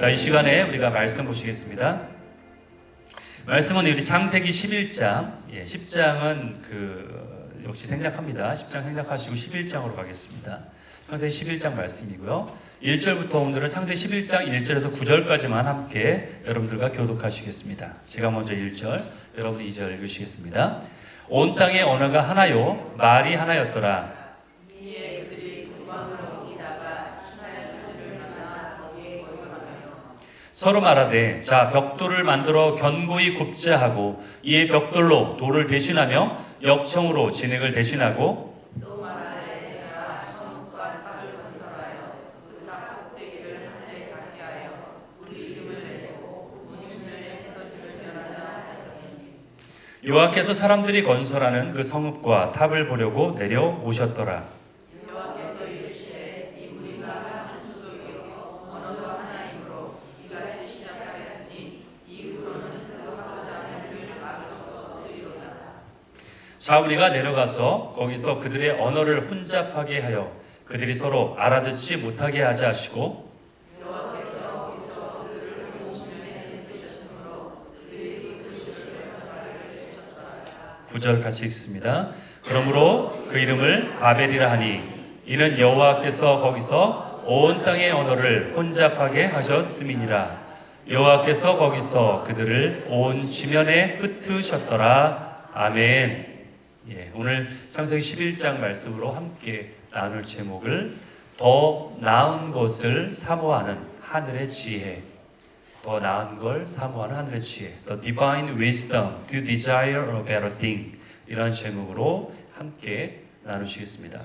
자, 이 시간에 우리가 말씀 보시겠습니다. 말씀은 우리 창세기 11장, 10장은 역시 생략합니다. 10장 생략하시고 11장으로 가겠습니다. 창세기 11장 말씀이고요. 1절부터 오늘은 창세기 11장 1절에서 9절까지만 함께 여러분들과 교독하시겠습니다. 제가 먼저 1절, 여러분 2절 읽으시겠습니다. 온 땅의 언어가 하나요, 말이 하나였더라. 서로 말하되 자 벽돌을 만들어 견고히 굽자 하고 이에 벽돌로 돌을 대신하며 역청으로 진흙을 대신하고 또 말하되 자 성과 탑을 건설하여 그 탑 꼭대기를 하늘에 닿게 하여 우리 이름을 내고 문신을 해더지를 변하자 하더니 여호와께서 사람들이 건설하는 그 성읍과 탑을 보려고 내려오셨더라. 자 우리가 내려가서 거기서 그들의 언어를 혼잡하게 하여 그들이 서로 알아듣지 못하게 하자 하시고 여호와께서 거기서 그들을 오시면에 드셨으므로 그들이 그 도시를 건설하기를 주셨더라. 9절 같이 읽습니다. 그러므로 그 이름을 바벨이라 하니 이는 여호와께서 거기서 온 땅의 언어를 혼잡하게 하셨음이니라. 여호와께서 거기서 그들을 온 지면에 흩으셨더라. 아멘. 오늘 창세기 11장 말씀으로 함께 나눌 제목을 더 나은 것을 사모하는 하늘의 지혜. 더 나은 걸 사모하는 하늘의 지혜. The divine wisdom to desire a better thing. 이런 제목으로 함께 나누시겠습니다.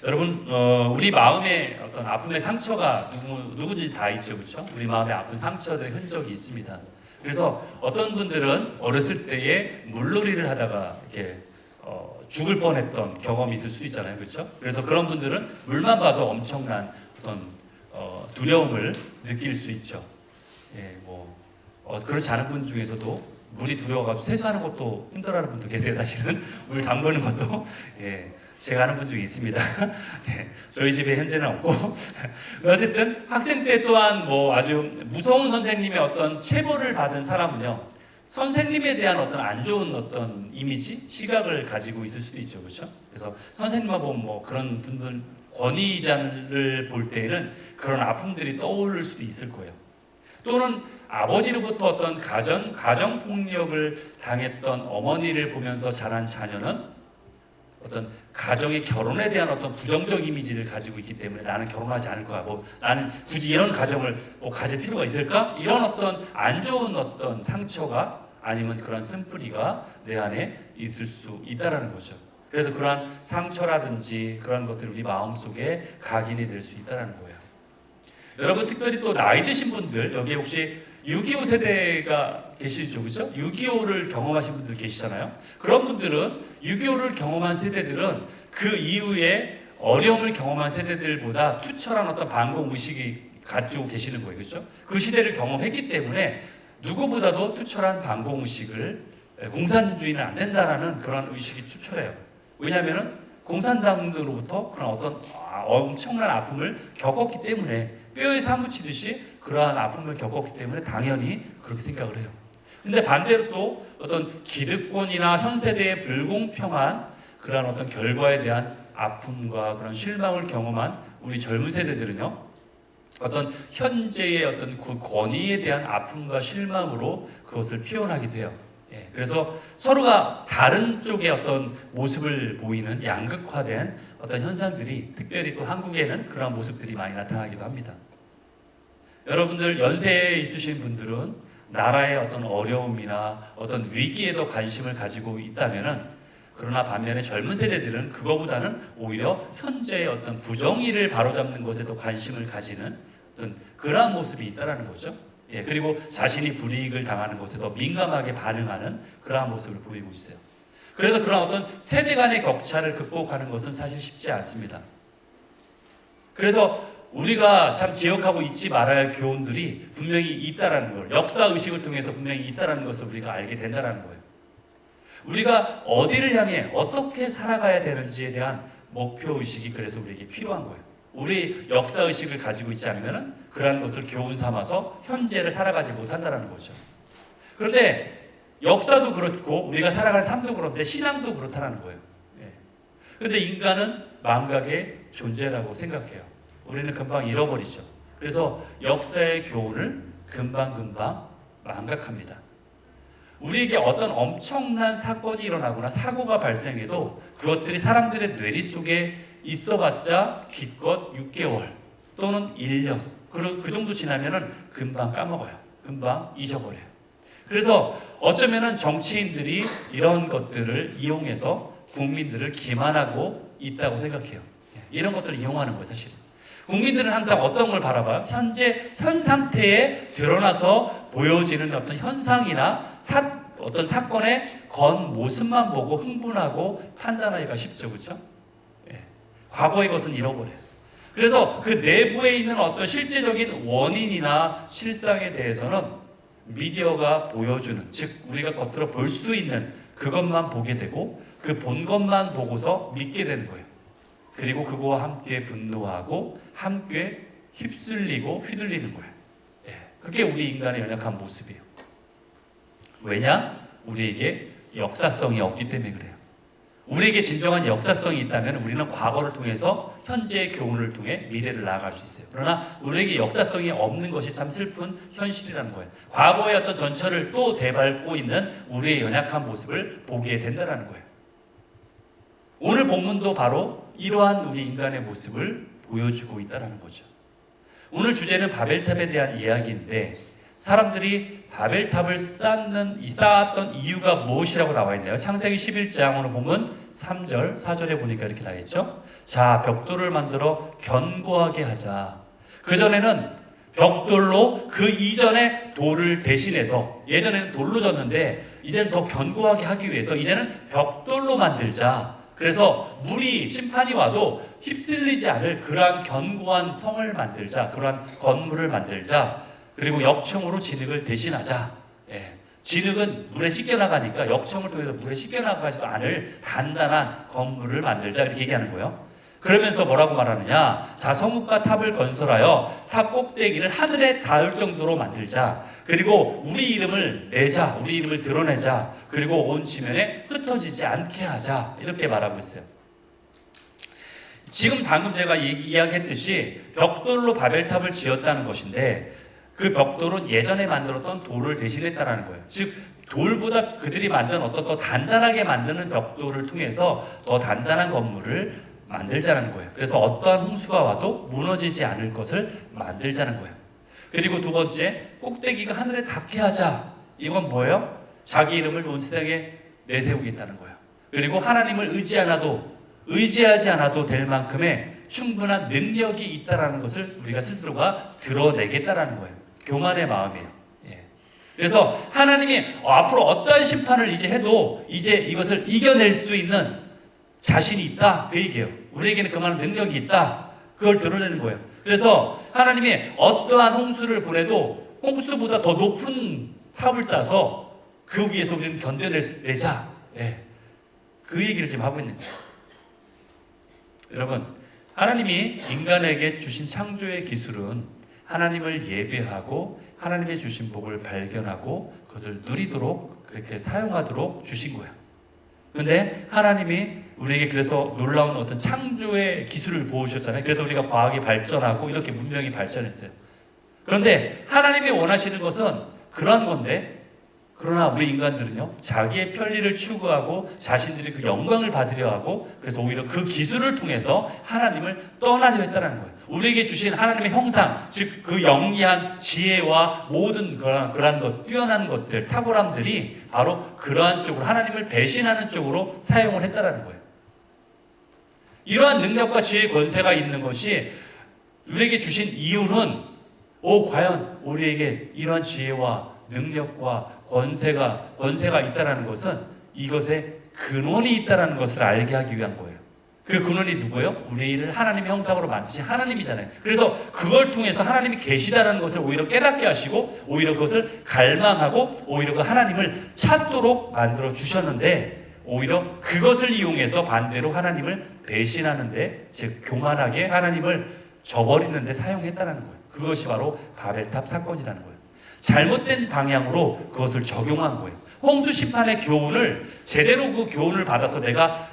여러분, 우리 마음에 어떤 아픔의 상처가 누구든지 다 있죠, 그렇죠? 우리 마음에 아픈 상처들의 흔적이 있습니다. 그래서 어떤 분들은 어렸을 때에 물놀이를 하다가 이렇게 죽을 뻔했던 경험이 있을 수 있잖아요, 그렇죠? 그래서 그런 분들은 물만 봐도 엄청난 어떤 두려움을 느낄 수 있죠. 그렇지 않은 분 중에서도 물이 두려워가지고 세수하는 것도 힘들어하는 분도 계세요. 사실은 물 담그는 것도 제가 아는 분 중에 있습니다. 저희 집에 현재는 없고 어쨌든 학생 때 또한 아주 무서운 선생님의 어떤 체벌을 받은 사람은요, 선생님에 대한 어떤 안 좋은 어떤 이미지, 시각을 가지고 있을 수도 있죠, 그렇죠? 그래서 선생님만 보면 그런 분들 권위자를 볼 때에는 그런 아픔들이 떠오를 수도 있을 거예요. 또는 아버지로부터 어떤 가정 폭력을 당했던 어머니를 보면서 자란 자녀는 어떤 가정의 결혼에 대한 어떤 부정적 이미지를 가지고 있기 때문에 나는 결혼하지 않을 거야. 나는 굳이 이런 가정을 가질 필요가 있을까? 이런 어떤 안 좋은 어떤 상처가 아니면 그런 쓴뿌리가 내 안에 있을 수 있다라는 거죠. 그래서 그러한 상처라든지 그런 것들이 우리 마음속에 각인이 될 수 있다라는 거예요. 여러분, 특별히 또 나이 드신 분들, 여기에 혹시 6.25 세대가 계시죠, 그렇죠? 6.25를 경험하신 분들 계시잖아요. 그런 분들은 6.25를 경험한 세대들은 그 이후에 어려움을 경험한 세대들보다 투철한 어떤 반공 의식이 가지고 계시는 거예요, 그렇죠? 그 시대를 경험했기 때문에 누구보다도 투철한 반공 의식을, 공산주의는 안 된다라는 그런 의식이 투철해요. 왜냐하면은 공산당으로부터 그런 어떤 엄청난 아픔을 겪었기 때문에, 뼈에 사무치듯이 그러한 아픔을 겪었기 때문에 당연히 그렇게 생각을 해요. 근데 반대로 또 어떤 기득권이나 현 세대의 불공평한 그러한 어떤 결과에 대한 아픔과 그런 실망을 경험한 우리 젊은 세대들은요, 어떤 현재의 어떤 그 권위에 대한 아픔과 실망으로 그것을 표현하기도 해요. 그래서 서로가 다른 쪽의 어떤 모습을 보이는 양극화된 어떤 현상들이, 특별히 또 한국에는 그런 모습들이 많이 나타나기도 합니다. 여러분들 연세에 있으신 분들은 나라의 어떤 어려움이나 어떤 위기에도 관심을 가지고 있다면은, 그러나 반면에 젊은 세대들은 그거보다는 오히려 현재의 어떤 부정의를 바로잡는 것에도 관심을 가지는 어떤 그러한 모습이 있다라는 거죠. 그리고 자신이 불이익을 당하는 것에 더 민감하게 반응하는 그러한 모습을 보이고 있어요. 그래서 그런 어떤 세대 간의 격차를 극복하는 것은 사실 쉽지 않습니다. 그래서 우리가 참 기억하고 잊지 말아야 할 교훈들이 분명히 있다라는 걸, 역사의식을 통해서 분명히 있다라는 것을 우리가 알게 된다라는 거예요. 우리가 어디를 향해 어떻게 살아가야 되는지에 대한 목표의식이 그래서 우리에게 필요한 거예요. 우리 역사 의식을 가지고 있지 않으면 그러한 것을 교훈 삼아서 현재를 살아가지 못한다는 거죠. 그런데 역사도 그렇고 우리가 살아가는 삶도 그런데 신앙도 그렇다는 거예요. 그런데 인간은 망각의 존재라고 생각해요. 우리는 금방 잃어버리죠. 그래서 역사의 교훈을 금방금방 망각합니다. 우리에게 어떤 엄청난 사건이 일어나거나 사고가 발생해도 그것들이 사람들의 뇌리 속에 있어봤자 기껏 6개월 또는 1년 그 정도 지나면은 금방 까먹어요. 금방 잊어버려요. 그래서 어쩌면은 정치인들이 이런 것들을 이용해서 국민들을 기만하고 있다고 생각해요. 이런 것들을 이용하는 거예요, 사실은. 국민들은 항상 어떤 걸 바라봐요? 현재 현 상태에 드러나서 보여지는 어떤 현상이나 어떤 사건의 겉모습만 보고 흥분하고 판단하기가 쉽죠, 그렇죠? 과거의 것은 잃어버려요. 그래서 그 내부에 있는 어떤 실제적인 원인이나 실상에 대해서는 미디어가 보여주는, 즉 우리가 겉으로 볼 수 있는 그것만 보게 되고 그 본 것만 보고서 믿게 되는 거예요. 그리고 그거와 함께 분노하고 함께 휩쓸리고 휘둘리는 거예요. 그게 우리 인간의 연약한 모습이에요. 왜냐? 우리에게 역사성이 없기 때문에 그래요. 우리에게 진정한 역사성이 있다면 우리는 과거를 통해서 현재의 교훈을 통해 미래를 나아갈 수 있어요. 그러나 우리에게 역사성이 없는 것이 참 슬픈 현실이라는 거예요. 과거의 어떤 전철을 또 되밟고 있는 우리의 연약한 모습을 보게 된다는 거예요. 오늘 본문도 바로 이러한 우리 인간의 모습을 보여주고 있다는 거죠. 오늘 주제는 바벨탑에 대한 이야기인데 사람들이 바벨탑을 쌓았던 이유가 무엇이라고 나와 있나요? 창세기 11장 오늘 보면 3절, 4절에 보니까 이렇게 나와 있죠. 자, 벽돌을 만들어 견고하게 하자. 그전에는 벽돌로 그 이전에 돌을 대신해서 예전에는 돌로 졌는데 이제는 더 견고하게 하기 위해서 이제는 벽돌로 만들자. 그래서 물이 심판이 와도 휩쓸리지 않을 그러한 견고한 성을 만들자. 그러한 건물을 만들자. 그리고 역청으로 진흙을 대신하자. 진흙은 물에 씻겨나가니까 역청을 통해서 물에 씻겨나가지도 않을 단단한 건물을 만들자. 이렇게 얘기하는 거예요. 그러면서 뭐라고 말하느냐. 자, 성읍과 탑을 건설하여 탑 꼭대기를 하늘에 닿을 정도로 만들자. 그리고 우리 이름을 내자. 우리 이름을 드러내자. 그리고 온 지면에 흩어지지 않게 하자. 이렇게 말하고 있어요. 지금 방금 제가 이야기했듯이 벽돌로 바벨탑을 지었다는 것인데 그 벽돌은 예전에 만들었던 돌을 대신했다는 거예요. 즉 돌보다 그들이 만든 어떤 더 단단하게 만드는 벽돌을 통해서 더 단단한 건물을 만들자는 거예요. 그래서 어떠한 홍수가 와도 무너지지 않을 것을 만들자는 거예요. 그리고 두 번째, 꼭대기가 하늘에 닿게 하자. 이건 뭐예요? 자기 이름을 온 세상에 내세우겠다는 거예요. 그리고 하나님을 의지하지 않아도 될 만큼의 충분한 능력이 있다는 것을 우리가 스스로가 드러내겠다는 거예요. 교만의 마음이에요. 그래서 하나님이 앞으로 어떠한 심판을 이제 해도 이제 이것을 이겨낼 수 있는 자신이 있다. 그 얘기예요. 우리에게는 그만한 능력이 있다. 그걸 드러내는 거예요. 그래서 하나님이 어떠한 홍수를 보내도 홍수보다 더 높은 탑을 쌓아서 그 위에서 우리는 견뎌내자. 그 얘기를 지금 하고 있는 거예요. 여러분, 하나님이 인간에게 주신 창조의 기술은 하나님을 예배하고 하나님의 주신 복을 발견하고 그것을 누리도록 그렇게 사용하도록 주신 거예요. 그런데 하나님이 우리에게 그래서 놀라운 어떤 창조의 기술을 부어주셨잖아요. 그래서 우리가 과학이 발전하고 이렇게 문명이 발전했어요. 그런데 하나님이 원하시는 것은 그런 건데 그러나 우리 인간들은요, 자기의 편리를 추구하고 자신들이 그 영광을 받으려 하고 그래서 오히려 그 기술을 통해서 하나님을 떠나려 했다는 거예요. 우리에게 주신 하나님의 형상, 즉 그 영리한 지혜와 모든 그러한 것, 뛰어난 것들, 탁월함들이 바로 그러한 쪽으로 하나님을 배신하는 쪽으로 사용을 했다는 거예요. 이러한 능력과 지혜의 권세가 있는 것이 우리에게 주신 이유는 과연 우리에게 이러한 지혜와 능력과 권세가 있다는 것은 이것에 근원이 있다는 것을 알게 하기 위한 거예요. 그 근원이 누구예요? 우리를 하나님의 형상으로 만드신 하나님이잖아요. 그래서 그걸 통해서 하나님이 계시다는 것을 오히려 깨닫게 하시고 오히려 그것을 갈망하고 오히려 그 하나님을 찾도록 만들어 주셨는데 오히려 그것을 이용해서 반대로 하나님을 배신하는데, 즉 교만하게 하나님을 저버리는데 사용했다는 거예요. 그것이 바로 바벨탑 사건이라는 거예요. 잘못된 방향으로 그것을 적용한 거예요. 홍수 심판의 교훈을 제대로 그 교훈을 받아서 내가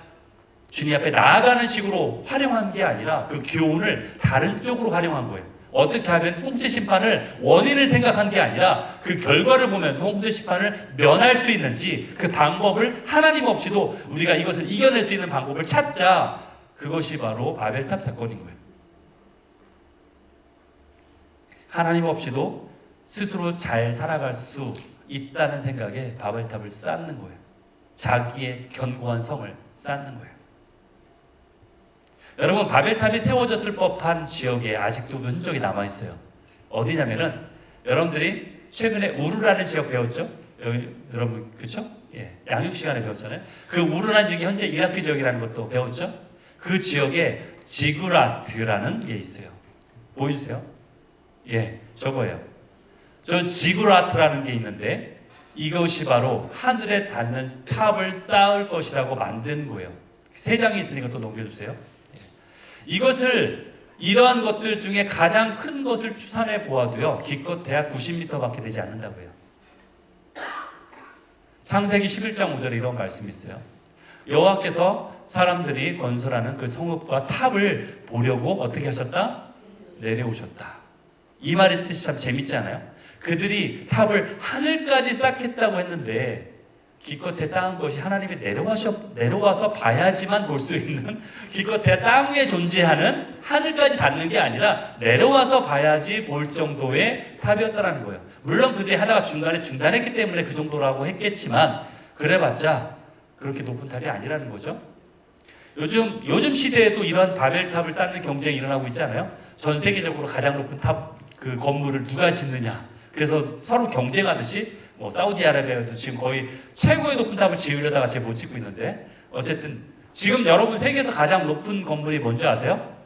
주님 앞에 나아가는 식으로 활용한 게 아니라 그 교훈을 다른 쪽으로 활용한 거예요. 어떻게 하면 홍수 심판을 원인을 생각한 게 아니라 그 결과를 보면서 홍수 심판을 면할 수 있는지 그 방법을 하나님 없이도 우리가 이것을 이겨낼 수 있는 방법을 찾자. 그것이 바로 바벨탑 사건인 거예요. 하나님 없이도 스스로 잘 살아갈 수 있다는 생각에 바벨탑을 쌓는 거예요. 자기의 견고한 성을 쌓는 거예요. 여러분, 바벨탑이 세워졌을 법한 지역에 아직도 그 흔적이 남아있어요. 어디냐면은 여러분들이 최근에 우르라는 지역 배웠죠? 여러분 그쵸? 예, 양육 시간에 배웠잖아요. 그 우르라는 지역이 현재 이라크 지역이라는 것도 배웠죠? 그 지역에 지구라트라는 게 있어요. 보여주세요. 예, 저거예요. 저 지구라트라는 게 있는데 이것이 바로 하늘에 닿는 탑을 쌓을 것이라고 만든 거예요. 세 장이 있으니까 또 넘겨주세요. 이것을 이러한 것들 중에 가장 큰 것을 추산해 보아도요, 기껏 대략 90m밖에 되지 않는다고 해요. 창세기 11장 5절에 이런 말씀이 있어요. 여호와께서 사람들이 건설하는 그 성읍과 탑을 보려고 어떻게 하셨다? 내려오셨다. 이 말의 뜻이 참 재밌지 않아요? 그들이 탑을 하늘까지 쌓겠다고 했는데 기껏해 쌓은 것이 하나님이 내려와서 봐야지만 볼 수 있는, 기껏해 땅 위에 존재하는 하늘까지 닿는 게 아니라 내려와서 봐야지 볼 정도의 탑이었다는 거예요. 물론 그들이 하다가 중간에 중단했기 때문에 그 정도라고 했겠지만 그래봤자 그렇게 높은 탑이 아니라는 거죠. 요즘 시대에도 이런 바벨탑을 쌓는 경쟁이 일어나고 있잖아요. 전 세계적으로 가장 높은 탑 그 건물을 누가 짓느냐. 그래서 서로 경쟁하듯이 뭐 사우디아라비아도 지금 거의 최고의 높은 탑을 지으려다가 제가 못 짓고 있는데, 어쨌든 지금 여러분 세계에서 가장 높은 건물이 뭔지 아세요?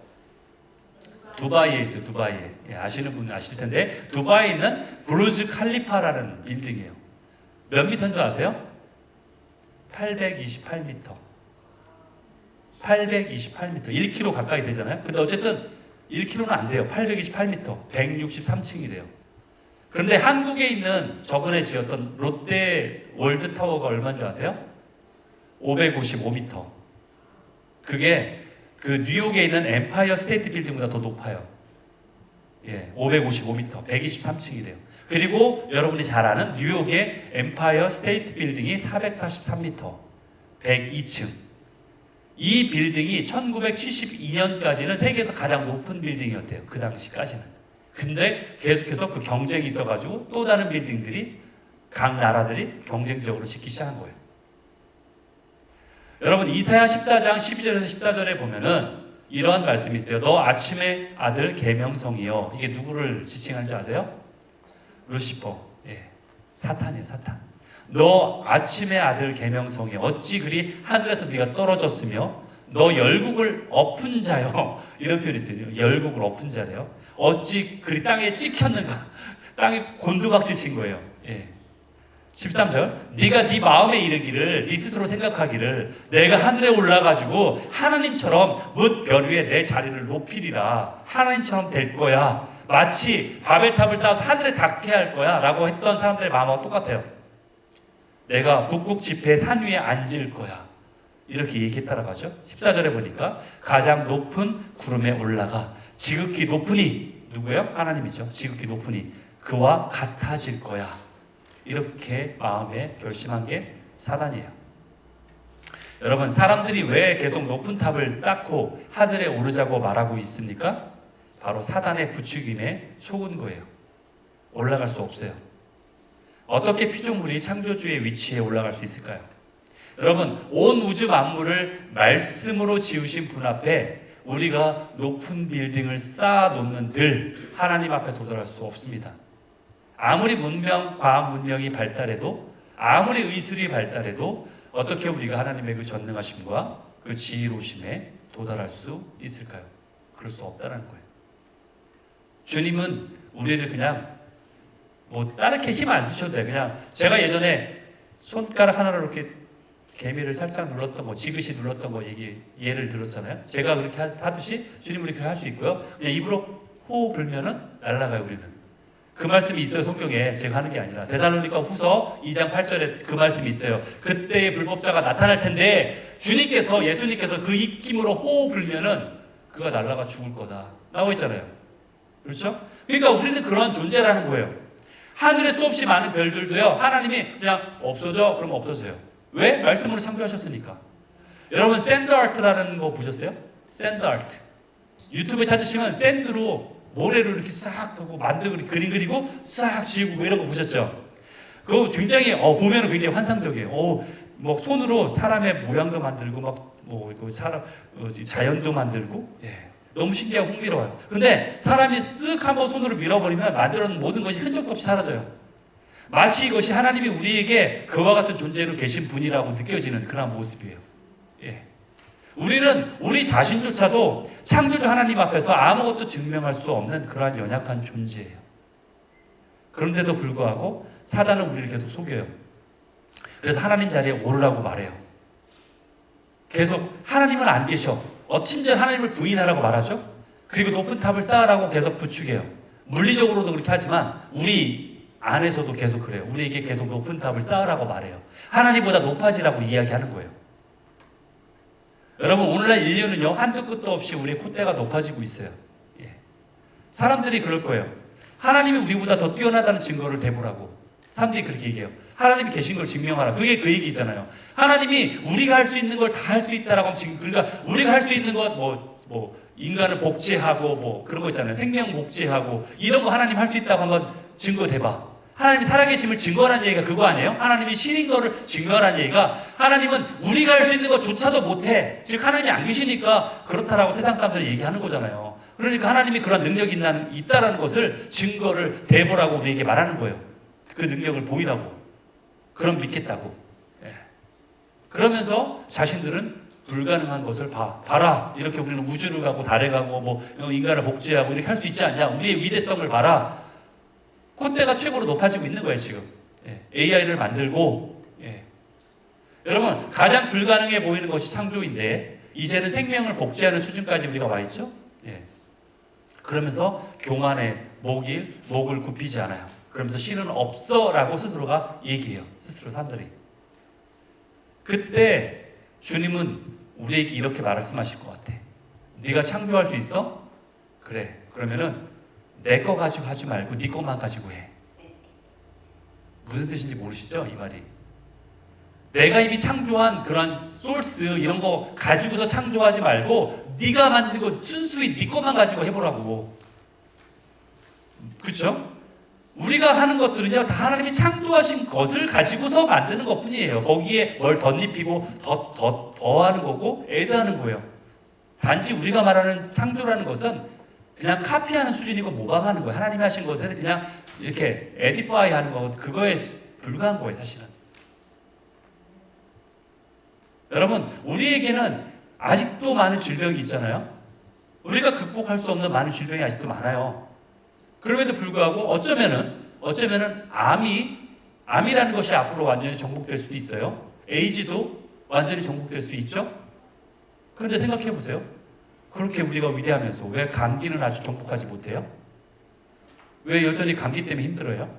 두바이에 있어요. 두바이에. 예, 아시는 분은 아실 텐데 두바이에 있는 부르즈 칼리파라는 빌딩이에요. 몇 미터인 줄 아세요? 828m. 828m. 1km 가까이 되잖아요. 근데 어쨌든 1km는 안 돼요. 828m. 163층이래요. 그런데 한국에 있는 저번에 지었던 롯데 월드타워가 얼마인 줄 아세요? 555m. 그게 그 뉴욕에 있는 엠파이어 스테이트 빌딩보다 더 높아요. 예, 555m, 123층이래요. 그리고 여러분이 잘 아는 뉴욕의 엠파이어 스테이트 빌딩이 443m, 102층. 이 빌딩이 1972년까지는 세계에서 가장 높은 빌딩이었대요. 그 당시까지는. 근데 계속해서 그 경쟁이 있어가지고 또 다른 빌딩들이 각 나라들이 경쟁적으로 짓기 시작한 거예요. 여러분, 이사야 14장 12절에서 14절에 보면은 이러한 말씀이 있어요. 너 아침의 아들 계명성이여. 이게 누구를 지칭하는 줄 아세요? 루시퍼. 예, 사탄이에요. 사탄. 너 아침의 아들 계명성이여. 어찌 그리 하늘에서 네가 떨어졌으며 너 열국을 엎은 자여. 이런 표현이 있어요. 열국을 엎은 자래요. 어찌 그리 땅에 찍혔는가. 땅에 곤두박질 친 거예요. 예. 13절. 네가 네 마음에 이르기를, 네 스스로 생각하기를 내가 하늘에 올라가지고 하나님처럼 뭇 별 위에 내 자리를 높이리라. 하나님처럼 될 거야. 마치 바벨탑을 쌓아서 하늘에 닿게 할 거야 라고 했던 사람들의 마음하고 똑같아요. 내가 북극 지폐의 산 위에 앉을 거야. 이렇게 얘기했다라고 하죠. 14절에 보니까 가장 높은 구름에 올라가 지극히 높으니, 누구예요? 하나님이죠. 지극히 높으니 그와 같아질 거야. 이렇게 마음에 결심한 게 사단이에요. 여러분, 사람들이 왜 계속 높은 탑을 쌓고 하늘에 오르자고 말하고 있습니까? 바로 사단의 부추김에 속은 거예요. 올라갈 수 없어요. 어떻게 피조물이 창조주의 위치에 올라갈 수 있을까요? 여러분, 온 우주 만물을 말씀으로 지으신 분 앞에 우리가 높은 빌딩을 쌓아 놓는들 하나님 앞에 도달할 수 없습니다. 아무리 과학 문명이 발달해도, 아무리 의술이 발달해도 어떻게 우리가 하나님의 그 전능하심과 그 지혜로우심에 도달할 수 있을까요? 그럴 수 없다는 거예요. 주님은 우리를 그냥 다르게 힘 안 쓰셔도 돼요. 그냥 제가 예전에 손가락 하나로 이렇게 개미를 살짝 눌렀던 거, 지그시 눌렀던 거 예를 들었잖아요. 제가 그렇게 하듯이 주님 우리 그렇게 할 수 있고요. 그냥 입으로 호흡 불면은 날아가요 우리는. 그 말씀이 있어요 성경에. 제가 하는 게 아니라 데살로니가 후서 2장 8절에 그 말씀이 있어요. 그때의 불법자가 나타날 텐데 주님께서 예수님께서 그 입김으로 호흡 불면은 그가 날아가 죽을 거다 나와 있잖아요. 그렇죠? 그러니까 우리는 그런 존재라는 거예요. 하늘에 수없이 많은 별들도요 하나님이 그냥 없어져 그럼 없어져요. 왜? 말씀으로 창조하셨으니까. 여러분 샌드 아트라는 거 보셨어요? 샌드 아트. 유튜브에 찾으시면 샌드로 모래로 이렇게 싹 하고 만들고 그림 그리고 싹 지우고 뭐 이런 거 보셨죠? 그거 굉장히 보면은 굉장히 환상적이에요. 뭐 손으로 사람의 모양도 만들고 막뭐 사람 자연도 만들고 너무 신기하고 흥미로워요. 근데 사람이 쓱 한번 손으로 밀어버리면 만들어놓은 모든 것이 흔적도 없이 사라져요. 마치 이것이 하나님이 우리에게 그와 같은 존재로 계신 분이라고 느껴지는 그런 모습이에요. 우리는 우리 자신조차도 창조주 하나님 앞에서 아무것도 증명할 수 없는 그러한 연약한 존재예요. 그런데도 불구하고 사단은 우리를 계속 속여요. 그래서 하나님 자리에 오르라고 말해요. 계속 하나님은 안 계셔. 심지어 하나님을 부인하라고 말하죠. 그리고 높은 탑을 쌓으라고 계속 부추겨요. 물리적으로도 그렇게 하지만 우리 안에서도 계속 그래요. 우리에게 계속 높은 탑을 쌓으라고 말해요. 하나님보다 높아지라고 이야기하는 거예요. 여러분 오늘날 인류는요 한도 끝도 없이 우리의 콧대가 높아지고 있어요. 사람들이 그럴 거예요. 하나님이 우리보다 더 뛰어나다는 증거를 대보라고 사람들이 그렇게 얘기해요. 하나님이 계신 걸 증명하라. 그게 그 얘기 있잖아요. 하나님이 우리가 할 수 있는 걸 다 할 수 있다라고 하면 그러니까 우리가 할 수 있는 것 인간을 복제하고 뭐 그런 거 있잖아요. 생명 복제하고 이런 거 하나님 할 수 있다고 한번 증거 대봐. 하나님이 살아계심을 증거하는 얘기가 그거 아니에요? 하나님이 신인 거를 증거하는 얘기가 하나님은 우리가 할 수 있는 것조차도 못해. 즉 하나님이 안 계시니까 그렇다라고 세상 사람들이 얘기하는 거잖아요. 그러니까 하나님이 그런 능력이 있다라는 것을 증거를 대보라고 우리에게 말하는 거예요. 그 능력을 보이라고. 그럼 믿겠다고. 그러면서 자신들은 불가능한 것을 봐라. 이렇게 우리는 우주를 가고 달에 가고 뭐 인간을 복제하고 이렇게 할 수 있지 않냐. 우리의 위대성을 봐라. 콧대가 최고로 높아지고 있는 거예요 지금. AI를 만들고 여러분 가장 불가능해 보이는 것이 창조인데 이제는 생명을 복제하는 수준까지 우리가 와 있죠. 그러면서 교만의 목을 굽히지 않아요. 그러면서 신은 없어라고 스스로가 얘기해요. 스스로 사람들이. 그때 주님은 우리에게 이렇게 말씀하실 것 같아. 네가 창조할 수 있어? 그래. 그러면은 내 거 가지고 하지 말고 네 것만 가지고 해. 무슨 뜻인지 모르시죠? 이 말이. 내가 이미 창조한 그런 소스 이런 거 가지고서 창조하지 말고 네가 만든 거 순수히 네 것만 가지고 해보라고. 그렇죠? 우리가 하는 것들은요 다 하나님이 창조하신 것을 가지고서 만드는 것뿐이에요. 거기에 뭘 덧입히고 더하는 거고 애드하는 거예요. 단지 우리가 말하는 창조라는 것은 그냥 카피하는 수준이고 모방하는 거예요. 하나님이 하신 것을 그냥 이렇게 에디파이 하는 거 그거에 불과한 거예요 사실은. 여러분 우리에게는 아직도 많은 질병이 있잖아요. 우리가 극복할 수 없는 많은 질병이 아직도 많아요. 그럼에도 불구하고 어쩌면은 암이라는 것이 앞으로 완전히 정복될 수도 있어요. 에이즈도 완전히 정복될 수 있죠. 그런데 생각해 보세요. 그렇게 우리가 위대하면서 왜 감기는 아직 정복하지 못해요? 왜 여전히 감기 때문에 힘들어요?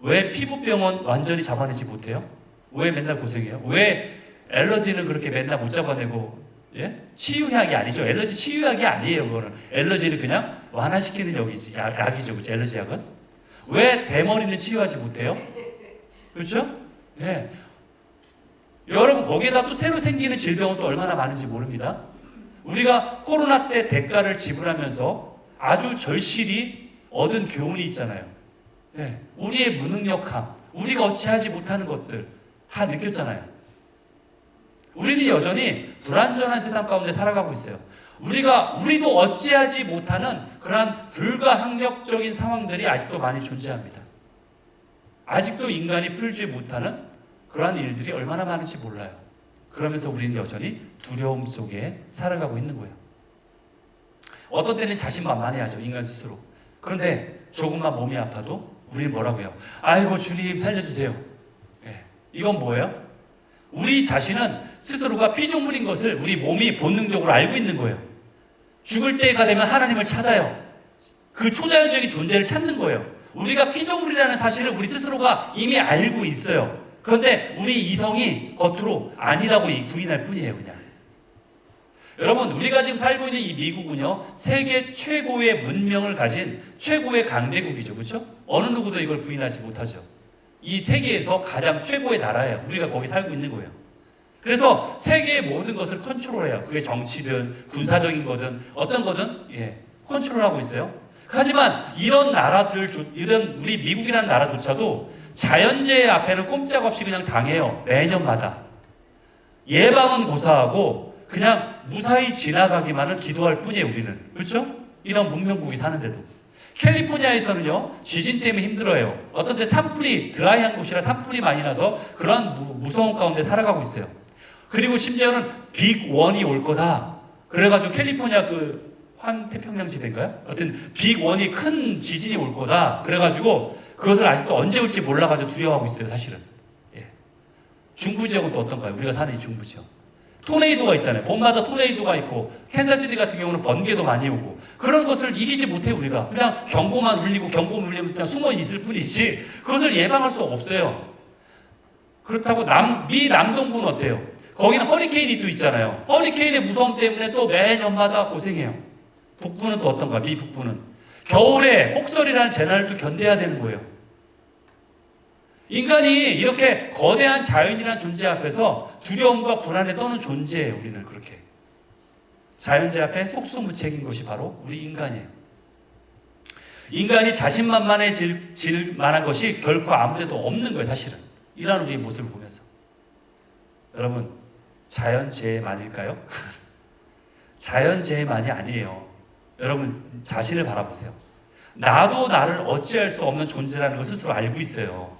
왜 피부병은 완전히 잡아내지 못해요? 왜 맨날 고생해요? 왜 엘러지는 그렇게 맨날 못 잡아내고 치유약이 아니죠. 엘러지 치유약이 아니에요. 그거는 엘러지를 그냥 완화시키는 약이죠. 그렇죠? 엘러지 약은. 왜 대머리는 치유하지 못해요? 그렇죠? 여러분 거기에다 또 새로 생기는 질병은 또 얼마나 많은지 모릅니다. 우리가 코로나 때 대가를 지불하면서 아주 절실히 얻은 교훈이 있잖아요. 우리의 무능력함, 우리가 어찌하지 못하는 것들 다 느꼈잖아요. 우리는 여전히 불완전한 세상 가운데 살아가고 있어요. 우리도 어찌하지 못하는 그러한 불가항력적인 상황들이 아직도 많이 존재합니다. 아직도 인간이 풀지 못하는 그러한 일들이 얼마나 많은지 몰라요. 그러면서 우리는 여전히 두려움 속에 살아가고 있는 거예요. 어떤 때는 자신만만해하죠. 인간 스스로. 그런데 조금만 몸이 아파도 우리는 뭐라고 해요? 아이고 주님 살려주세요. 이건 뭐예요? 우리 자신은 스스로가 피조물인 것을 우리 몸이 본능적으로 알고 있는 거예요. 죽을 때가 되면 하나님을 찾아요. 그 초자연적인 존재를 찾는 거예요. 우리가 피조물이라는 사실을 우리 스스로가 이미 알고 있어요. 그런데 우리 이성이 겉으로 아니라고 부인할 뿐이에요, 그냥. 여러분, 우리가 지금 살고 있는 이 미국은요, 세계 최고의 문명을 가진 최고의 강대국이죠, 그렇죠? 어느 누구도 이걸 부인하지 못하죠. 이 세계에서 가장 최고의 나라예요. 우리가 거기 살고 있는 거예요. 그래서 세계의 모든 것을 컨트롤해요. 그게 정치든 군사적인 거든 어떤 거든 컨트롤하고 있어요. 하지만 이런 나라들, 이런 우리 미국이라는 나라조차도 자연재해 앞에는 꼼짝없이 그냥 당해요. 매년마다. 예방은 고사하고 그냥 무사히 지나가기만을 기도할 뿐이에요, 우리는. 그렇죠? 이런 문명국이 사는데도. 캘리포니아에서는요, 지진 때문에 힘들어요. 어떤 데 산불이, 드라이한 곳이라 산불이 많이 나서 그러한 무서운 가운데 살아가고 있어요. 그리고 심지어는 빅 원이 올 거다. 그래가지고 캘리포니아 환태평양 지대인가요? 하여튼 빅 원이 큰 지진이 올 거다. 그래가지고 그것을 아직도 언제 올지 몰라가지고 두려워하고 있어요, 사실은. 중부 지역은 또 어떤가요? 우리가 사는 이 중부 지역. 토네이도가 있잖아요. 봄마다 토네이도가 있고 캔사시티 같은 경우는 번개도 많이 오고 그런 것을 이기지 못해요, 우리가. 그냥 경고만 울리고 경고만 울리면 그냥 숨어 있을 뿐이지 그것을 예방할 수가 없어요. 그렇다고 미 남동부는 어때요? 거기는 허리케인이 또 있잖아요. 허리케인의 무서움 때문에 또 매년마다 고생해요. 북부는 또 어떤가? 미 북부는 겨울에 폭설이라는 재난을 또 견뎌야 되는 거예요. 인간이 이렇게 거대한 자연이라는 존재 앞에서 두려움과 불안에 떠는 존재예요. 우리는 그렇게 자연재 앞에 속수무책인 것이 바로 우리 인간이에요. 인간이 자신만만해질 만한 것이 결코 아무데도 없는 거예요, 사실은. 이런 우리의 모습을 보면서. 여러분, 자연재해만일까요? 자연재해만이 아니에요. 여러분 자신을 바라보세요. 나도 나를 어찌할 수 없는 존재라는 걸 스스로 알고 있어요.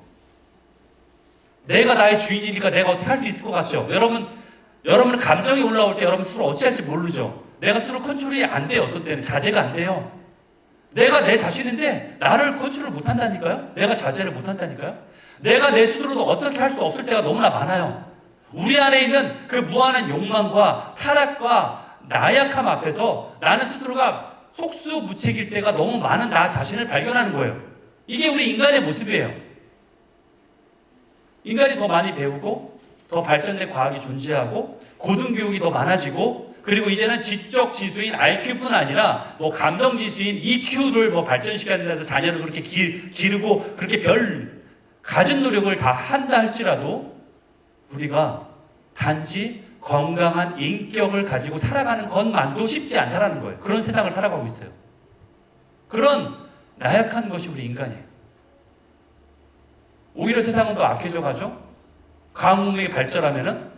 내가 나의 주인이니까 내가 어떻게 할 수 있을 것 같죠? 여러분은 감정이 올라올 때 여러분 스스로 어찌할지 모르죠. 내가 스스로 컨트롤이 안 돼요. 어떤 때는 자제가 안 돼요. 내가 내 자신인데 나를 컨트롤 못한다니까요. 내가 자제를 못한다니까요. 내가 내 스스로도 어떻게 할 수 없을 때가 너무나 많아요. 우리 안에 있는 그 무한한 욕망과 타락과 나약함 앞에서 나는 스스로가 속수무책일 때가 너무 많은 나 자신을 발견하는 거예요. 이게 우리 인간의 모습이에요. 인간이 더 많이 배우고 더 발전된 과학이 존재하고 고등교육이 더 많아지고 그리고 이제는 지적 지수인 IQ뿐 아니라 뭐 감정 지수인 EQ를 뭐 발전시켜야 된다 해서 자녀를 그렇게 기르고 그렇게 별 가진 노력을 다 한다 할지라도 우리가 단지 건강한 인격을 가지고 살아가는 것만도 쉽지 않다라는 거예요. 그런 세상을 살아가고 있어요. 그런 나약한 것이 우리 인간이에요. 오히려 세상은 더 악해져 가죠. 과학 문명이 발전하면은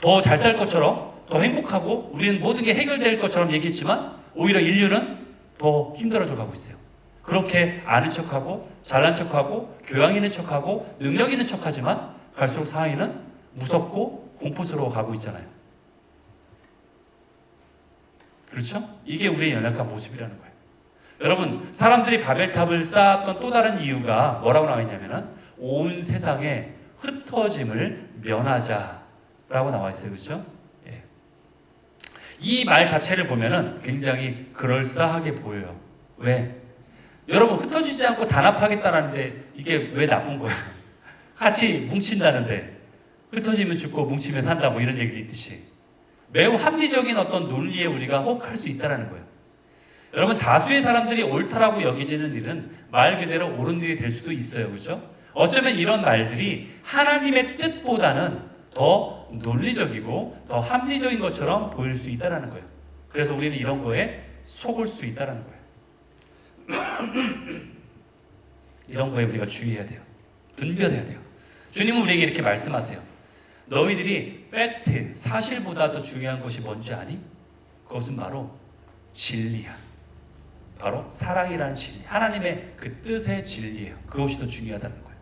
더 잘 살 것처럼 더 행복하고 우리는 모든 게 해결될 것처럼 얘기했지만 오히려 인류는 더 힘들어져 가고 있어요. 그렇게 아는 척하고 잘난 척하고 교양 있는 척하고 능력 있는 척하지만 갈수록 사회는 무섭고 공포스러워 가고 있잖아요. 그렇죠? 이게 우리의 연약한 모습이라는 거예요. 여러분, 사람들이 바벨탑을 쌓았던 또 다른 이유가 뭐라고 나와 있냐면은 온 세상에 흩어짐을 면하자라고 나와 있어요. 그렇죠? 예. 이 말 자체를 보면은 굉장히 그럴싸하게 보여요. 왜? 여러분, 흩어지지 않고 단합하겠다라는데 이게 왜 나쁜 거예요? 같이 뭉친다는데 흩어지면 죽고 뭉치면 산다 뭐 이런 얘기도 있듯이 매우 합리적인 어떤 논리에 우리가 혹할 수 있다는 거예요. 여러분, 다수의 사람들이 옳다라고 여겨지는 일은 말 그대로 옳은 일이 될 수도 있어요. 그렇죠? 어쩌면 이런 말들이 하나님의 뜻보다는 더 논리적이고 더 합리적인 것처럼 보일 수 있다는 거예요. 그래서 우리는 이런 거에 속을 수 있다는 거예요. 이런 거에 우리가 주의해야 돼요. 분별해야 돼요. 주님은 우리에게 이렇게 말씀하세요. 너희들이 팩트, 사실보다 더 중요한 것이 뭔지 아니? 그것은 바로 진리야. 바로 사랑이라는 진리, 하나님의 그 뜻의 진리예요. 그것이 더 중요하다는 거예요.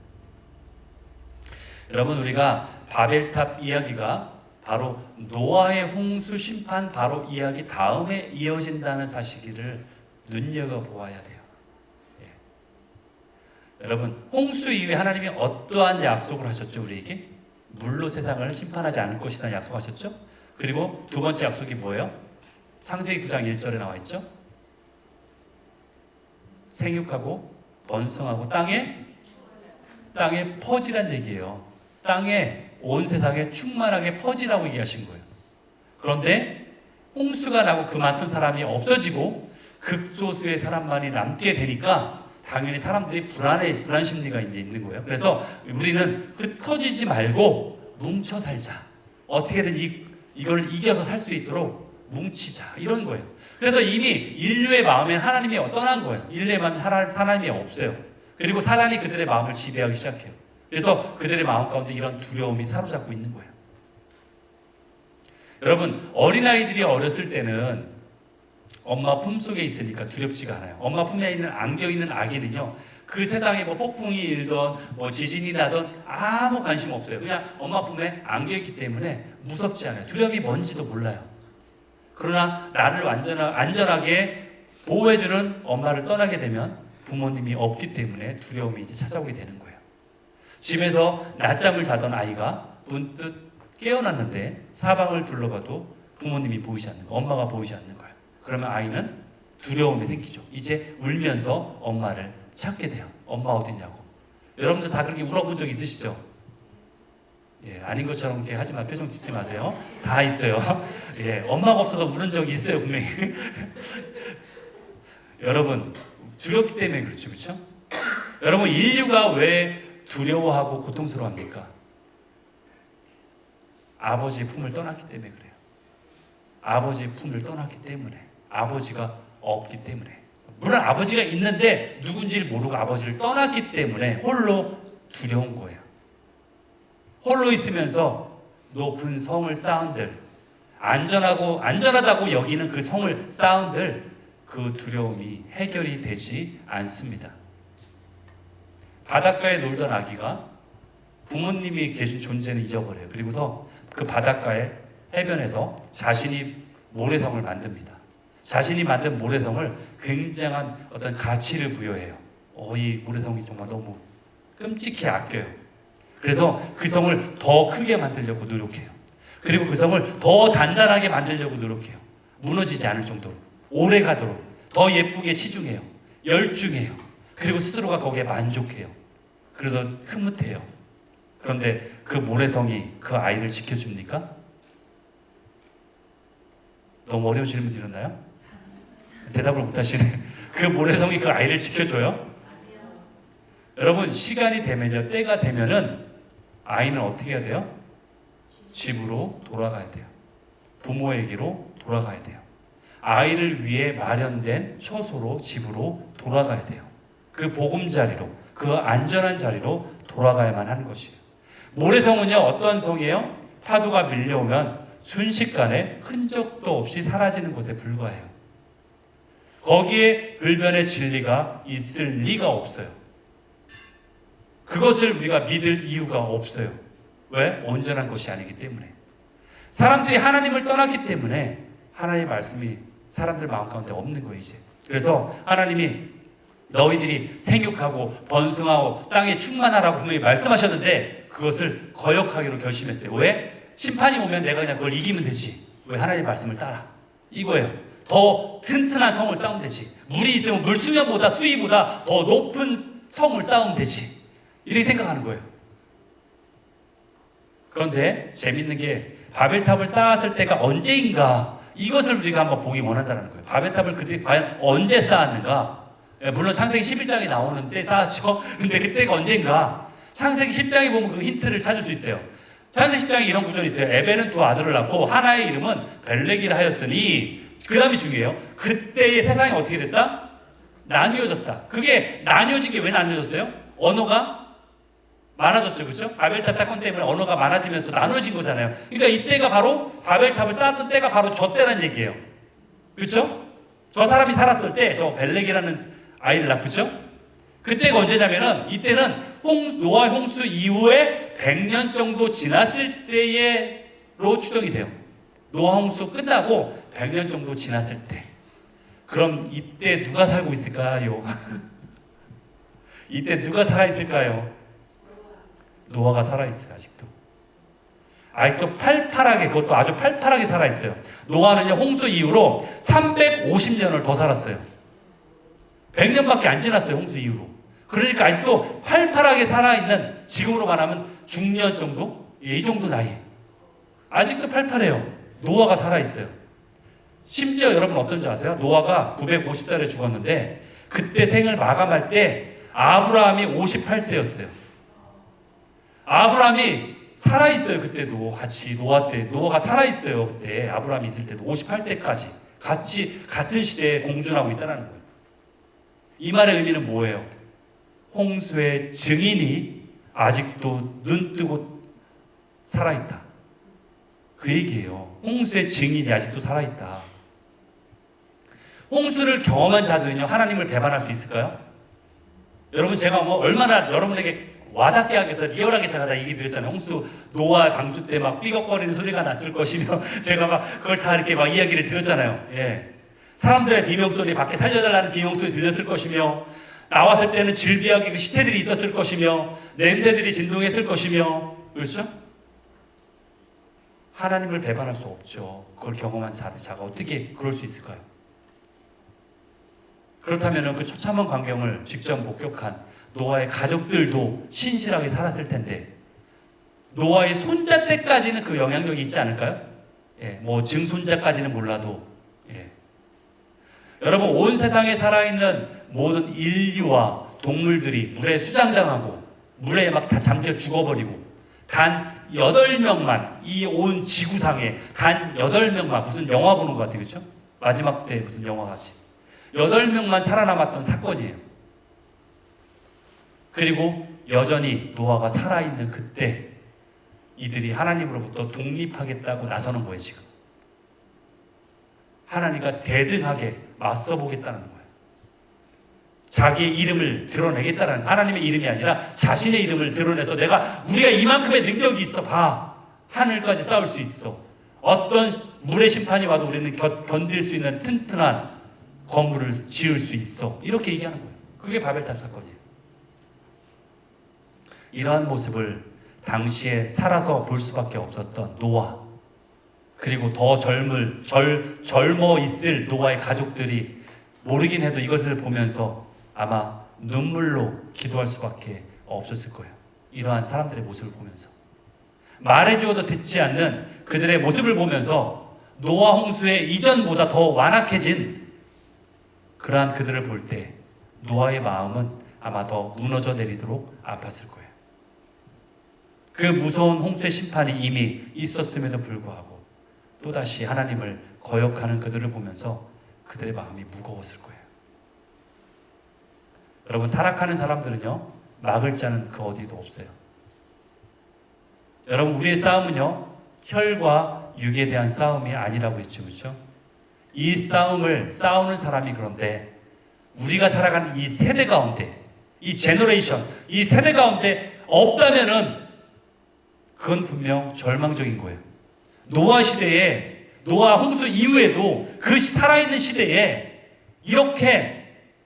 여러분, 우리가 바벨탑 이야기가 바로 노아의 홍수 심판 바로 이야기 다음에 이어진다는 사실을 눈여겨보아야 돼요. 예. 여러분, 홍수 이후에 하나님이 어떠한 약속을 하셨죠? 우리에게 물로 세상을 심판하지 않을 것이다 약속하셨죠? 그리고 두 번째 약속이 뭐예요? 창세기 9장 1절에 나와 있죠? 생육하고 번성하고 땅에 퍼지란 얘기예요. 땅에 온 세상에 충만하게 퍼지라고 얘기하신 거예요. 그런데 홍수가 나고 그 많던 사람이 없어지고 극소수의 사람만이 남게 되니까 당연히 사람들이 불안 심리가 이제 있는 거예요. 그래서 우리는 흩어지지 말고 뭉쳐 살자. 어떻게든 이걸 이겨서 살 수 있도록 뭉치자. 이런 거예요. 그래서 이미 인류의 마음엔 하나님이 떠난 거예요. 인류의 마음에 하나님이 없어요. 그리고 사단이 그들의 마음을 지배하기 시작해요. 그래서 그들의 마음 가운데 이런 두려움이 사로잡고 있는 거예요. 여러분, 어린아이들이 어렸을 때는 엄마 품속에 있으니까 두렵지가 않아요. 엄마 품에 안겨있는 아기는요, 그 세상에 뭐 폭풍이 일던 뭐 지진이 나던 아무 관심 없어요. 그냥 엄마 품에 안겨있기 때문에 무섭지 않아요. 두려움이 뭔지도 몰라요. 그러나 나를 안전하게 보호해주는 엄마를 떠나게 되면 부모님이 없기 때문에 두려움이 이제 찾아오게 되는 거예요. 집에서 낮잠을 자던 아이가 문득 깨어났는데 사방을 둘러봐도 부모님이 보이지 않는 거예요. 엄마가 보이지 않는 거예요. 그러면 아이는 두려움이 생기죠. 이제 울면서 엄마를 찾게 돼요. 엄마 어딨냐고. 여러분들 다 그렇게 울어본 적 있으시죠? 예, 아닌 것처럼 이렇게 하지 마. 표정 짓지 마세요. 다 있어요. 예, 엄마가 없어서 울은 적이 있어요, 분명히. 여러분, 두렵기 때문에 그렇죠, 그렇죠? 여러분, 인류가 왜 두려워하고 고통스러워합니까? 아버지의 품을 떠났기 때문에 그래요. 아버지의 품을 떠났기 때문에. 아버지가 없기 때문에. 물론 아버지가 있는데 누군지를 모르고 아버지를 떠났기 때문에 홀로 두려운 거예요. 홀로 있으면서 높은 성을 쌓은들, 안전하다고 여기는 그 성을 쌓은들, 그 두려움이 해결이 되지 않습니다. 바닷가에 놀던 아기가 부모님이 계신 존재는 잊어버려요. 그리고서 그 바닷가에 해변에서 자신이 모래성을 만듭니다. 자신이 만든 모래성을 굉장한 어떤 가치를 부여해요. 이 모래성이 정말 너무 끔찍해 아껴요. 그래서 그 성을 더 크게 만들려고 노력해요. 그리고 그 성을 더 단단하게 만들려고 노력해요. 무너지지 않을 정도로. 오래 가도록. 더 예쁘게 치중해요. 열중해요. 그리고 스스로가 거기에 만족해요. 그래서 흐뭇해요. 그런데 그 모래성이 그 아이를 지켜줍니까? 너무 어려운 질문 드렸나요? 대답을 못하시네. 그 모래성이 그 아이를 지켜줘요? 여러분, 시간이 되면요, 때가 되면은 아이는 어떻게 해야 돼요? 집으로 돌아가야 돼요. 부모에게로 돌아가야 돼요. 아이를 위해 마련된 처소로 집으로 돌아가야 돼요. 그 보금자리로, 그 안전한 자리로 돌아가야만 하는 것이에요. 모래성은요, 어떤 성이에요? 파도가 밀려오면 순식간에 흔적도 없이 사라지는 곳에 불과해요. 거기에 불변의 진리가 있을 리가 없어요. 그것을 우리가 믿을 이유가 없어요. 왜? 온전한 것이 아니기 때문에. 사람들이 하나님을 떠났기 때문에 하나님의 말씀이 사람들 마음 가운데 없는 거예요, 이제. 그래서 하나님이 너희들이 생육하고 번성하고 땅에 충만하라고 분명히 말씀하셨는데 그것을 거역하기로 결심했어요. 왜? 심판이 오면 내가 그냥 그걸 이기면 되지. 왜? 하나님의 말씀을 따라. 이거예요. 더 튼튼한 성을 쌓으면 되지. 물이 있으면 물 수면보다 수위보다 더 높은 성을 쌓으면 되지. 이렇게 생각하는 거예요. 그런데 재밌는 게 바벨탑을 쌓았을 때가 언제인가 이것을 우리가 한번 보기 원한다는 거예요. 바벨탑을 그들이 과연 언제 쌓았는가? 물론 창세기 11장에 나오는 때 쌓았죠. 근데 그때가 언젠가? 창세기 10장에 보면 그 힌트를 찾을 수 있어요. 창세기 10장에 이런 구절이 있어요. 에벨은 두 아들을 낳고 하나의 이름은 벨렉이라 하였으니 그 다음이 중요해요. 그때의 세상이 어떻게 됐다? 나뉘어졌다. 그게 나뉘어진 게 왜 나뉘어졌어요? 언어가 많아졌죠. 그렇죠? 바벨탑 사건 때문에 언어가 많아지면서 나눠진 거잖아요. 그러니까 이때가 바로 바벨탑을 쌓았던 때가 바로 저 때란 얘기예요. 그렇죠? 저 사람이 살았을 때 저 벨렉이라는 아이를 낳고, 그렇죠? 그때가 언제냐면은 이때는 노아 홍수 이후에 100년 정도 지났을 때로 추정이 돼요. 노아 홍수 끝나고 100년 정도 지났을 때. 그럼 이때 누가 살고 있을까요? 이때 누가 살아있을까요? 노아가 살아있어요, 아직도. 아직도 팔팔하게, 그것도 아주 팔팔하게 살아있어요. 노아는요, 홍수 이후로 350년을 더 살았어요. 100년밖에 안 지났어요, 홍수 이후로. 그러니까 아직도 팔팔하게 살아있는, 지금으로 말하면 중년 정도? 예, 이 정도 나이. 아직도 팔팔해요. 노아가 살아있어요. 심지어 여러분 어떤지 아세요? 노아가 950살에 죽었는데 그때 생을 마감할 때 아브라함이 58세였어요. 아브라함이 살아있어요. 그때도 같이 노아 때 노아가 살아있어요. 그때 아브라함이 있을 때도 58세까지 같이 같은 시대에 공존하고 있다는 거예요. 이 말의 의미는 뭐예요? 홍수의 증인이 아직도 눈뜨고 살아있다. 그 얘기예요. 홍수의 증인이 아직도 살아있다. 홍수를 경험한 자들은요, 하나님을 배반할 수 있을까요? 여러분, 제가 뭐 얼마나 여러분에게 와닿게 하기 위해서 리얼하게 제가 다 얘기 드렸잖아요. 홍수, 노아 방주 때 막 삐걱거리는 소리가 났을 것이며, 제가 막 그걸 다 이렇게 막 이야기를 드렸잖아요. 예. 사람들의 비명소리, 밖에 살려달라는 비명소리 들렸을 것이며, 나왔을 때는 질비하게 그 시체들이 있었을 것이며, 냄새들이 진동했을 것이며, 그렇죠? 하나님을 배반할 수 없죠. 그걸 경험한 자가 어떻게 그럴 수 있을까요? 그렇다면 그 처참한 광경을 직접 목격한 노아의 가족들도 신실하게 살았을 텐데, 노아의 손자 때까지는 그 영향력이 있지 않을까요? 예, 뭐 증손자까지는 몰라도, 예. 여러분, 온 세상에 살아있는 모든 인류와 동물들이 물에 수장당하고 물에 막 다 잠겨 죽어버리고 단 8명만, 이 온 지구상에 단 8명만, 무슨 영화 보는 것 같아요, 그렇죠? 마지막 때 무슨 영화 같이 8명만 살아남았던 사건이에요. 그리고 여전히 노아가 살아있는 그때 이들이 하나님으로부터 독립하겠다고 나서는 거예요. 지금 하나님과 대등하게 맞서보겠다는 거예요. 자기의 이름을 드러내겠다는, 하나님의 이름이 아니라 자신의 이름을 드러내서 우리가 이만큼의 능력이 있어, 봐, 하늘까지 쌓을 수 있어, 어떤 물의 심판이 와도 우리는 견딜 수 있는 튼튼한 건물을 지을 수 있어, 이렇게 얘기하는 거예요. 그게 바벨탑 사건이에요. 이러한 모습을 당시에 살아서 볼 수밖에 없었던 노아, 그리고 더 젊어 있을 노아의 가족들이 모르긴 해도 이것을 보면서 아마 눈물로 기도할 수밖에 없었을 거예요. 이러한 사람들의 모습을 보면서, 말해주어도 듣지 않는 그들의 모습을 보면서 노아 홍수의 이전보다 더 완악해진 그러한 그들을 볼 때 노아의 마음은 아마 더 무너져 내리도록 아팠을 거예요. 그 무서운 홍수의 심판이 이미 있었음에도 불구하고 또다시 하나님을 거역하는 그들을 보면서 그들의 마음이 무거웠을 거예요. 여러분, 타락하는 사람들은요, 막을 자는 그 어디도 없어요. 여러분, 우리의 싸움은요, 혈과 육에 대한 싸움이 아니라고 했죠, 그렇죠? 이 싸움을 싸우는 사람이, 그런데 우리가 살아가는 이 세대 가운데, 이 제너레이션, 이 세대 가운데 없다면은 그건 분명 절망적인 거예요. 노아 시대에, 노아 홍수 이후에도 그 살아있는 시대에 이렇게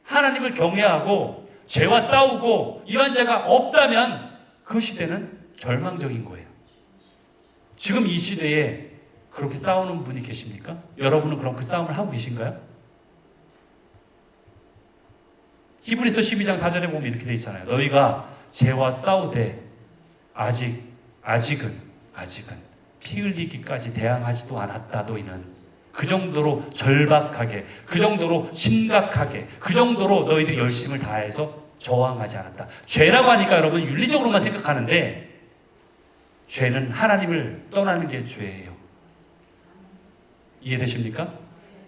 하나님을 경외하고 죄와 싸우고 이런 자가 없다면 그 시대는 절망적인 거예요. 지금 이 시대에 그렇게 싸우는 분이 계십니까? 여러분은 그럼 그 싸움을 하고 계신가요? 히브리서 12장 4절에 보면 이렇게 되어 있잖아요. 너희가 죄와 싸우되 아직은 피 흘리기까지 대항하지도 않았다. 너희는 그 정도로 절박하게, 그 정도로 심각하게, 그 정도로 너희들이 열심을 다해서 저항하지 않았다. 죄라고 하니까 여러분 윤리적으로만 생각하는데, 죄는 하나님을 떠나는 게 죄예요. 이해되십니까?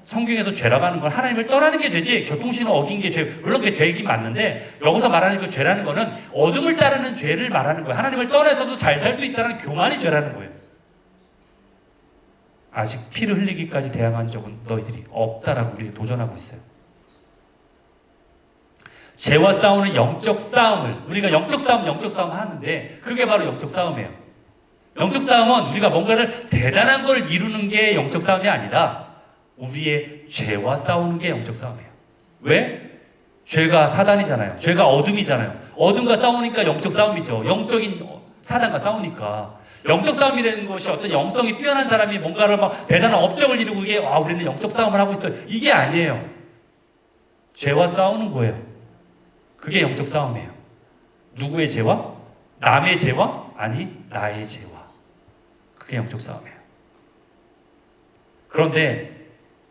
성경에서 죄라고 하는 건 하나님을 떠나는 게 죄지, 교통신호 어긴 게 죄, 물론 그게 죄이긴 맞는데, 여기서 말하는 그 죄라는 거는 어둠을 따르는 죄를 말하는 거예요. 하나님을 떠나서도 잘 살 수 있다는 교만이 죄라는 거예요. 아직 피를 흘리기까지 대항한 적은 너희들이 없다라고 우리가 도전하고 있어요. 죄와 싸우는 영적 싸움을, 우리가 영적 싸움 하는데 그게 바로 영적 싸움이에요. 영적 싸움은 우리가 뭔가를 대단한 걸 이루는 게 영적 싸움이 아니라 우리의 죄와 싸우는 게 영적 싸움이에요. 왜? 죄가 사단이잖아요. 죄가 어둠이잖아요. 어둠과 싸우니까 영적 싸움이죠. 영적인 사단과 싸우니까. 영적 싸움이라는 것이 어떤 영성이 뛰어난 사람이 뭔가를 막 대단한 업적을 이루고 이게 우리는 영적 싸움을 하고 있어요. 이게 아니에요. 죄와 싸우는 거예요. 그게 영적 싸움이에요. 누구의 죄와? 남의 죄와? 아니, 나의 죄와. 그게 영적 싸움이에요. 그런데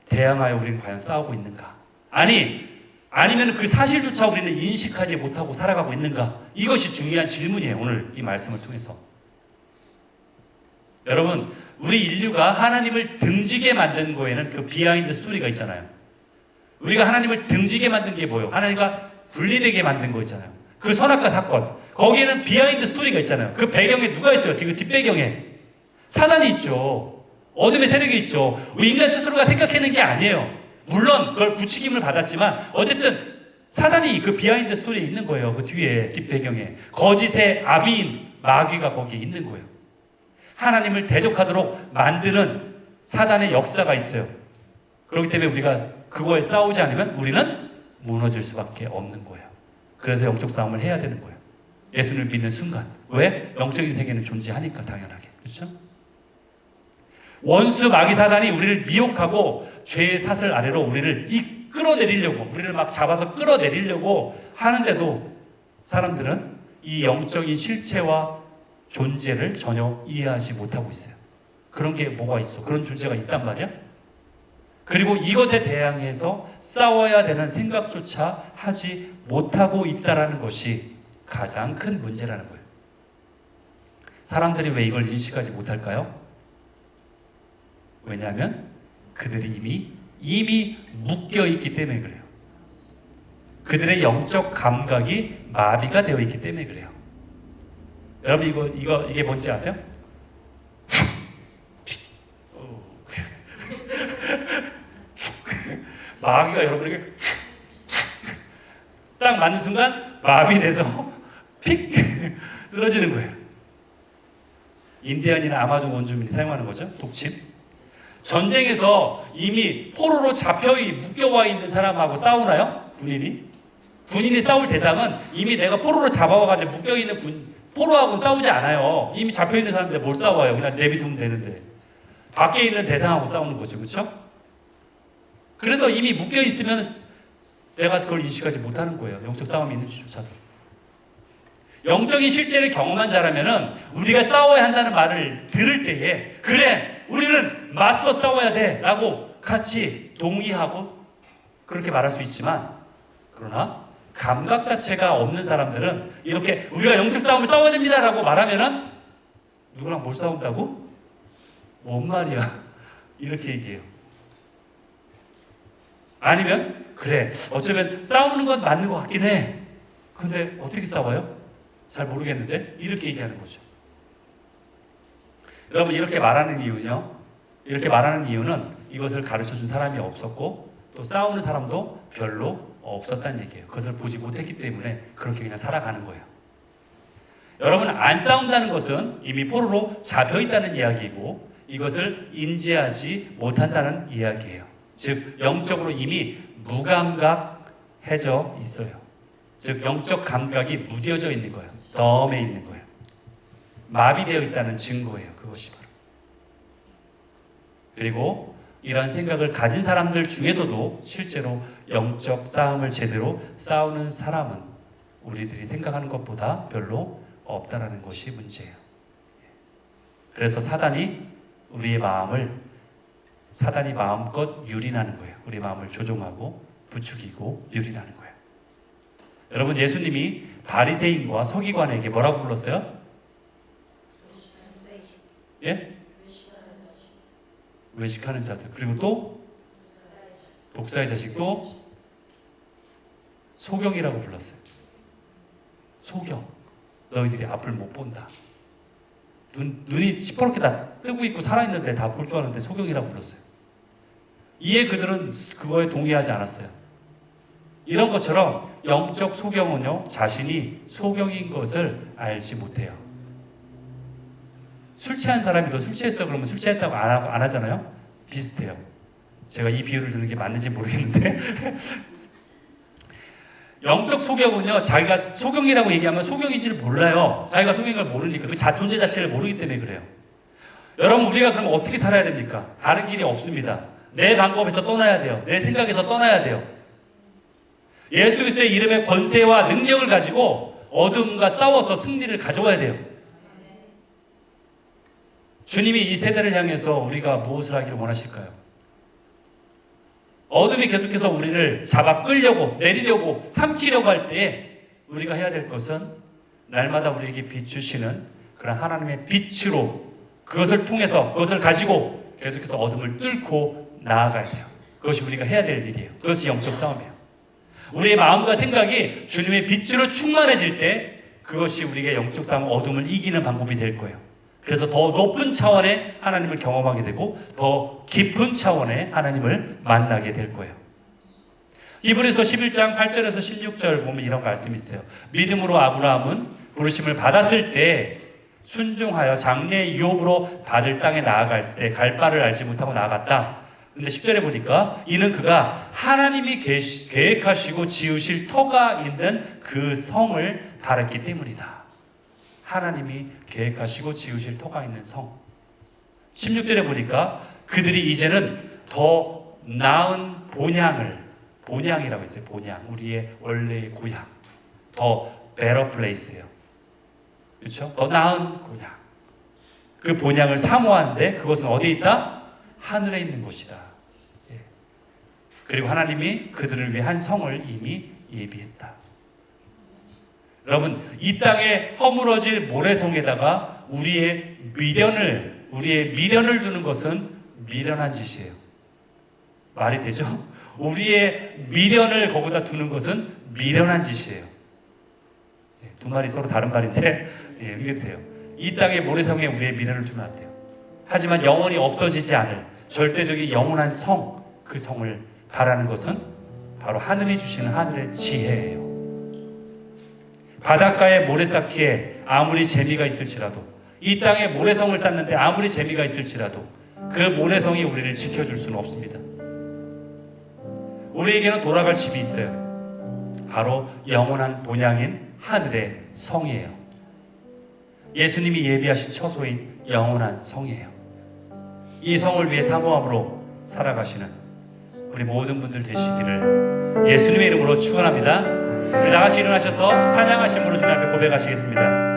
대항하여 우리는 과연 싸우고 있는가? 아니면 그 사실조차 우리는 인식하지 못하고 살아가고 있는가? 이것이 중요한 질문이에요. 오늘 이 말씀을 통해서. 여러분, 우리 인류가 하나님을 등지게 만든 거에는 그 비하인드 스토리가 있잖아요. 우리가 하나님을 등지게 만든 게 뭐예요? 하나님과 분리되게 만든 거 있잖아요. 그 선악과 사건. 거기에는 비하인드 스토리가 있잖아요. 그 배경에 누가 있어요? 그 뒷배경에 사단이 있죠. 어둠의 세력이 있죠. 우리 인간 스스로가 생각해낸 게 아니에요. 물론 그걸 부추김을 받았지만 어쨌든 사단이 그 비하인드 스토리에 있는 거예요. 그 뒤에 뒷배경에 거짓의 아비인 마귀가 거기에 있는 거예요. 하나님을 대적하도록 만드는 사단의 역사가 있어요. 그렇기 때문에 우리가 그거에 싸우지 않으면 우리는 무너질 수밖에 없는 거예요. 그래서 영적 싸움을 해야 되는 거예요. 예수님을 믿는 순간. 왜? 영적인 세계는 존재하니까 당연하게. 그렇죠? 원수 마귀 사단이 우리를 미혹하고 죄의 사슬 아래로 우리를 끌어내리려고, 우리를 막 잡아서 끌어내리려고 하는데도 사람들은 이 영적인 실체와 존재를 전혀 이해하지 못하고 있어요. 그런 게 뭐가 있어? 그런 존재가 있단 말이야? 그리고 이것에 대항해서 싸워야 되는 생각조차 하지 못하고 있다는 것이 가장 큰 문제라는 거예요. 사람들이 왜 이걸 인식하지 못할까요? 왜냐하면 그들이 이미 묶여있기 때문에 그래요. 그들의 영적 감각이 마비가 되어 있기 때문에 그래요. 여러분 이게 뭔지 아세요? 마귀가 여러분에게 딱 맞는 순간 마비돼서 픽 쓰러지는 거예요. 인디언이나 아마존 원주민이 사용하는 거죠. 독침. 전쟁에서 이미 포로로 묶여와 있는 사람하고 싸우나요? 군인이 싸울 대상은 이미 내가 포로로 잡아와가지고 묶여있는 포로하고 싸우지 않아요. 이미 잡혀있는 사람인데 뭘 싸워요? 그냥 내비두면 되는데. 밖에 있는 대상하고 싸우는 거죠. 그렇죠? 그래서 이미 묶여있으면 내가 그걸 인식하지 못하는 거예요. 영적 싸움이 있는지조차도. 영적인 실제를 경험한 자라면은 우리가 싸워야 한다는 말을 들을 때에 그래 우리는 맞서 싸워야 돼 라고 같이 동의하고 그렇게 말할 수 있지만 그러나 감각 자체가 없는 사람들은 이렇게 우리가 영적 싸움을 싸워야 됩니다 라고 말하면은 누구랑 뭘 싸운다고? 뭔 말이야 이렇게 얘기해요. 아니면 그래 어쩌면 싸우는 건 맞는 것 같긴 해. 근데 어떻게 싸워요? 잘 모르겠는데 이렇게 얘기하는 거죠. 여러분 이렇게 말하는 이유는 이것을 가르쳐준 사람이 없었고 또 싸우는 사람도 별로 없었다는 얘기예요. 그것을 보지 못했기 때문에 그렇게 그냥 살아가는 거예요. 여러분 안 싸운다는 것은 이미 포로로 잡혀있다는 이야기이고 이것을 인지하지 못한다는 이야기예요. 즉 영적으로 이미 무감각해져 있어요. 즉 영적 감각이 무뎌져 있는 거예요. 덤에 있는 거예요. 마비되어 있다는 증거예요. 그것이 바로. 그리고 이런 생각을 가진 사람들 중에서도 실제로 영적 싸움을 제대로 싸우는 사람은 우리들이 생각하는 것보다 별로 없다라는 것이 문제예요. 그래서 사단이 마음껏 유린하는 거예요. 우리 마음을 조종하고 부추기고 유린하는 거예요. 여러분 예수님이 바리새인과 서기관에게 뭐라고 불렀어요? 예? 외식하는 자들. 그리고 또 독사의 자식. 또 소경이라고 불렀어요. 소경. 너희들이 앞을 못 본다. 눈이 시퍼렇게 다 뜨고 있고 살아있는데 다 볼 줄 아는데 소경이라고 불렀어요. 이에 그들은 그거에 동의하지 않았어요. 이런 것처럼 영적 소경은요, 자신이 소경인 것을 알지 못해요. 술 취한 사람이 너 술 취했어? 그러면 술 취했다고 안 하잖아요? 비슷해요. 제가 이 비유를 드는 게 맞는지 모르겠는데 영적 소경은요, 자기가 소경이라고 얘기하면 소경인지를 몰라요. 자기가 소경인 걸 모르니까. 그 존재 자체를 모르기 때문에 그래요. 여러분, 우리가 그럼 어떻게 살아야 됩니까? 다른 길이 없습니다. 내 방법에서 떠나야 돼요. 내 생각에서 떠나야 돼요. 예수 그리스도의 이름의 권세와 능력을 가지고 어둠과 싸워서 승리를 가져와야 돼요. 주님이 이 세대를 향해서 우리가 무엇을 하기를 원하실까요? 어둠이 계속해서 우리를 잡아 끌려고, 내리려고, 삼키려고 할 때에 우리가 해야 될 것은 날마다 우리에게 비추시는 그런 하나님의 빛으로 그것을 통해서, 그것을 가지고 계속해서 어둠을 뚫고 나아가야 돼요. 그것이 우리가 해야 될 일이에요. 그것이 영적 싸움이에요. 우리의 마음과 생각이 주님의 빛으로 충만해질 때 그것이 우리가 영적 싸움, 어둠을 이기는 방법이 될 거예요. 그래서 더 높은 차원의 하나님을 경험하게 되고 더 깊은 차원의 하나님을 만나게 될 거예요. 히브리서 11장 8절에서 16절 보면 이런 말씀이 있어요. 믿음으로 아브라함은 부르심을 받았을 때 순종하여 장래 유업으로 받을 땅에 나아갈새 갈 바를 알지 못하고 나아갔다. 근데 10절에 보니까 이는 그가 하나님이 계획하시고 지으실 터가 있는 그 성을 바랐기 때문이다. 하나님이 계획하시고 지으실 터가 있는 성. 16절에 보니까 그들이 이제는 더 나은 본향이라고 했어요. 본향. 우리의 원래의 고향. 더 better place예요. 그렇죠? 더 나은 고향. 그 본향을 사모하는데 그것은 어디에 있다? 하늘에 있는 곳이다. 예. 그리고 하나님이 그들을 위해 한 성을 이미 예비했다. 여러분, 이 땅에 허물어질 모래성에다가 우리의 미련을 두는 것은 미련한 짓이에요. 말이 되죠? 우리의 미련을 거기다 두는 것은 미련한 짓이에요. 두 말이 서로 다른 말인데 연결돼요. 이 땅의 모래성에 우리의 미련을 두면 안 돼요. 하지만 영원히 없어지지 않을 절대적인 영원한 성, 그 성을 바라는 것은 바로 하늘이 주시는 하늘의 지혜예요. 바닷가의 모래 쌓기에 아무리 재미가 있을지라도, 이 땅에 모래성을 쌓는데 아무리 재미가 있을지라도 그 모래성이 우리를 지켜줄 수는 없습니다. 우리에게는 돌아갈 집이 있어요. 바로 영원한 본향인 하늘의 성이에요. 예수님이 예비하신 처소인 영원한 성이에요. 이 성을 위해 사모함으로 살아가시는 우리 모든 분들 되시기를 예수님의 이름으로 축원합니다. 우리 나같이 일어나셔서 찬양하심으로 주님 앞에 고백하시겠습니다.